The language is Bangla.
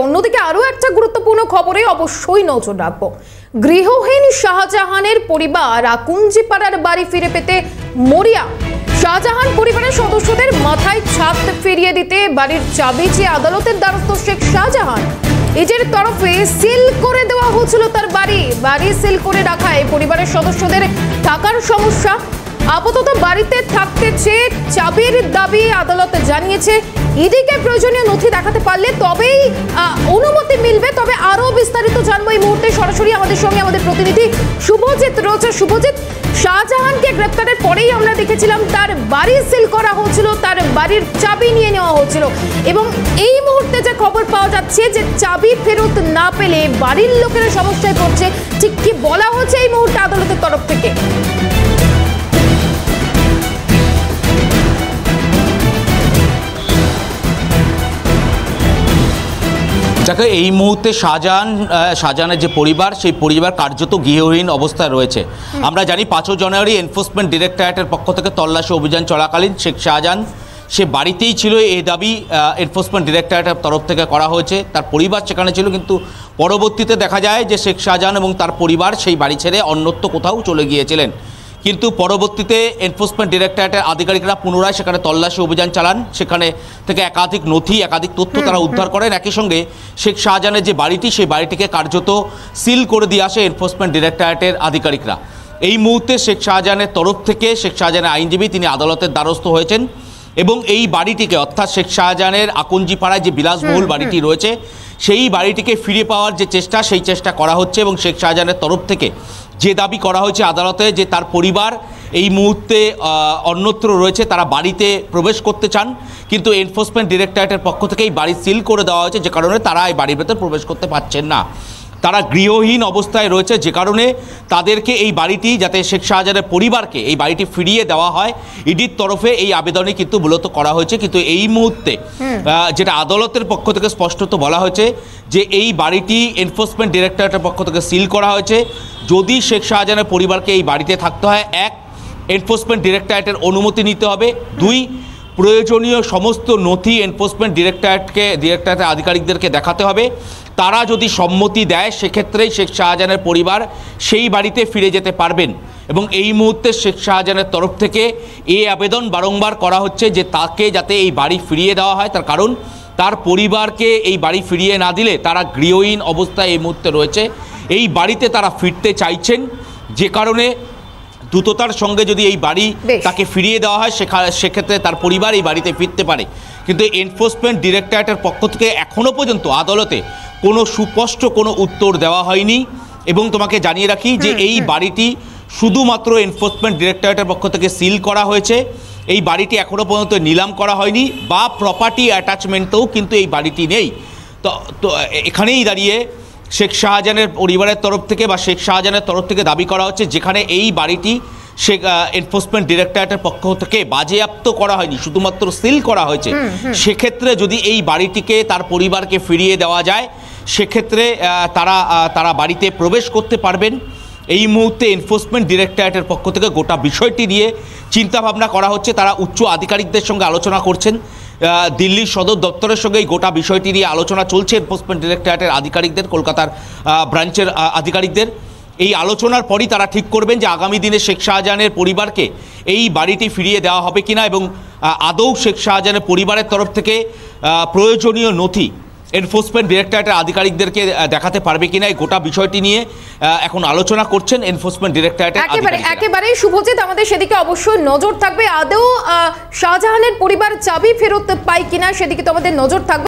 অন্যদিকে আরো একটা গুরুত্বপূর্ণ খবরে অবশ্যই নজর রাখবো। গৃহহীন শাহজাহানের পরিবার আকুঞ্জিপাড়ার বাড়ি ফিরে পেতে মরিয়া। শাহজাহান পরিবারের সদস্যদের মাথায় ছাদ ফিরিয়ে দিতে বাড়ির চাবি চেয়ে আদালতের দ্বারস্থ শেখ শাহজাহান। ইডির তরফে সিল করে দেওয়া হয়েছিল তার বাড়ি সিল করে রাখায় পরিবারের সদস্যদের থাকার সমস্যা। আপাতত বাড়িতে থাকতে চেয়ে চাবির দাবি আদালত জানিয়েছে। ইডিকে প্রয়োজনীয় নথি দেখাতে পারলে তবেই অনুমতি মিলবে। তবে আরো বিস্তারিত জানবো এই মুহূর্তে সরাসরি আমাদের সঙ্গে আমাদের প্রতিনিধি শুভজিৎ রয়েছে। শুভজিৎ, শাহজাহানকে গ্রেপ্তারের পরেই আমরা দেখেছিলাম তার বাড়ি সিল করা হয়েছিল, তার বাড়ির চাবি নিয়ে নেওয়া হয়েছিল এবং এই মুহূর্তে যে খবর পাওয়া যাচ্ছে যে চাবি ফেরত না পেলে বাড়ির লোকেরা সমস্যায় পড়ছে, ঠিক কি বলা হচ্ছে এই মুহূর্তে আদালতের তরফ থেকে? যাকে এই মুহূর্তে শাহজাহানের যে পরিবার, সেই পরিবার কার্যত গৃহহীন অবস্থায় রয়েছে। আমরা জানি 5 জানুয়ারি এনফোর্সমেন্ট ডিরেক্টরেটের পক্ষ থেকে তল্লাশি অভিযান চলাকালীন শেখ শাহজাহান সে বাড়িতেই ছিল, এই দাবি এনফোর্সমেন্ট ডিরেক্টরেটের তরফ থেকে করা হয়েছে। তার পরিবার সেখানে ছিল, কিন্তু পরবর্তীতে দেখা যায় যে শেখ শাহজাহান এবং তার পরিবার সেই বাড়ি ছেড়ে অন্যত্র কোথাও চলে গিয়েছিলেন। কিন্তু পরবর্তীতে এনফোর্সমেন্ট ডিরেক্টরেটের আধিকারিকরা পুনরায় সেখানে তল্লাশি অভিযান চালান। সেখানে থেকে একাধিক নথি, একাধিক তথ্য তারা উদ্ধার করেন। একই সঙ্গে শেখ শাহজাহানের যে বাড়িটি, সেই বাড়িটিকে কার্যত সিল করে দিয়ে আসে এনফোর্সমেন্ট ডিরেক্টরেটের আধিকারিকরা। এই মুহূর্তে শেখ শাহজাহানের তরফ থেকে শেখ শাহজাহানের আইনজীবী তিনি আদালতের দ্বারস্থ হয়েছেন এবং এই বাড়িটিকে, অর্থাৎ শেখ শাহজাহানের আকুঞ্জিপাড়ায় যে বিলাসবহুল বাড়িটি রয়েছে, সেই বাড়িটিকে ফিরে পাওয়ার যে চেষ্টা, সেই চেষ্টা করা হচ্ছে। এবং শেখ শাহজাহানের তরফ থেকে যে দাবি করা হয়েছে আদালতে, যে তার পরিবার এই মুহূর্তে অন্যত্র রয়েছে, তারা বাড়িতে প্রবেশ করতে চান, কিন্তু এনফোর্সমেন্ট ডিরেক্টরেটের পক্ষ থেকে এই বাড়ি সিল করে দেওয়া হয়েছে, যে কারণে তারা এই বাড়ির ভেতর প্রবেশ করতে পারছেন না। তারা গৃহহীন অবস্থায় রয়েছে, যে কারণে তাদেরকে এই বাড়িটি, যাতে শেখ শাহজাহানের পরিবারকে এই বাড়িটি ফিরিয়ে দেওয়া হয়, ইডির তরফে এই আবেদনই কিন্তু মূলত করা হয়েছে। কিন্তু এই মুহূর্তে যেটা আদালতের পক্ষ থেকে স্পষ্টত বলা হয়েছে যে এই বাড়িটি এনফোর্সমেন্ট ডিরেক্টরেটের পক্ষ থেকে সিল করা হয়েছে। যদি শেখ শাহজাহানের পরিবারকে এই বাড়িতে থাকতে হয়, 1, এনফোর্সমেন্ট ডিরেক্টরেটের অনুমতি নিতে হবে, 2, প্রয়োজনীয় সমস্ত নথি এনফোর্সমেন্ট ডিরেক্টরেটের আধিকারিকদেরকে দেখাতে হবে। তারা যদি সম্মতি দেয়, সেক্ষেত্রেই শেখ শাহজাহানের পরিবার সেই বাড়িতে ফিরে যেতে পারবেন। এবং এই মুহূর্তে শেখ শাহজাহানের তরফ থেকে এই আবেদন বারংবার করা হচ্ছে যে তাকে যাতে এই বাড়ি ফিরিয়ে দেওয়া হয়। তার কারণ তার পরিবারকে এই বাড়ি ফিরিয়ে না দিলে তারা গৃহহীন অবস্থায় এই মুহূর্তে রয়েছে, এই বাড়িতে তারা ফিরতে চাইছেন, যে কারণে দ্রুততার সঙ্গে যদি এই বাড়ি তাকে ফিরিয়ে দেওয়া হয়, সেক্ষেত্রে তার পরিবার এই বাড়িতে ফিরতে পারে। কিন্তু এনফোর্সমেন্ট ডিরেক্টরেটের পক্ষ থেকে এখনও পর্যন্ত আদালতে কোনো সুস্পষ্ট কোনো উত্তর দেওয়া হয়নি। এবং তোমাকে জানিয়ে রাখি যে এই বাড়িটি শুধুমাত্র এনফোর্সমেন্ট ডিরেক্টরেটের পক্ষ থেকে সিল করা হয়েছে, এই বাড়িটি এখনও পর্যন্ত নিলাম করা হয়নি বা প্রপার্টি অ্যাটাচমেন্টেও কিন্তু এই বাড়িটি নেই। তো এখানেই দাঁড়িয়ে শেখ শাহজাহানের পরিবারের তরফ থেকে বা শেখ শাহজাহানের তরফ থেকে দাবি করা হচ্ছে, যেখানে এই বাড়িটি এনফোর্সমেন্ট ডিরেক্টরেটের পক্ষ থেকে বাজেয়াপ্ত করা হয়নি, শুধুমাত্র সিল করা হয়েছে, সেক্ষেত্রে যদি এই বাড়িটিকে তার পরিবারকে ফিরিয়ে দেওয়া যায়, সেক্ষেত্রে তারা বাড়িতে প্রবেশ করতে পারবেন। এই মুহূর্তে এনফোর্সমেন্ট ডিরেক্টরেটের পক্ষ থেকে গোটা বিষয়টি নিয়ে চিন্তাভাবনা করা হচ্ছে। তারা উচ্চ আধিকারিকদের সঙ্গে আলোচনা করছেন, দিল্লির সদর দপ্তরের সঙ্গে এই গোটা বিষয়টি নিয়ে আলোচনা চলছে এনফোর্সমেন্ট ডিরেক্টরেটের আধিকারিকদের, কলকাতার ব্রাঞ্চের আধিকারিকদের। এই আলোচনার পরই তারা ঠিক করবেন যে আগামী দিনে শেখ শাহজাহানের পরিবারকে এই বাড়িটি ফিরিয়ে দেওয়া হবে কিনা এবং আদৌ শেখ শাহজাহানের পরিবারের তরফ থেকে প্রয়োজনীয় নথি এনফোর্সমেন্ট ডিরেক্টরেটের আধিকারিকদেরকে দেখাতে পারবে কিনা, এই গোটা বিষয়টি নিয়ে এখন আলোচনা করছেন এনফোর্সমেন্ট ডিরেক্টরেটের আধিকারিকরা। একেবারেই শুভজিৎ, আমাদের সেদিকে অবশ্যই নজর থাকবে। আদৌ শাহজাহানের পরিবার চাবি ফেরত পায় কিনা সেদিকে তো আমাদের নজর থাকবে।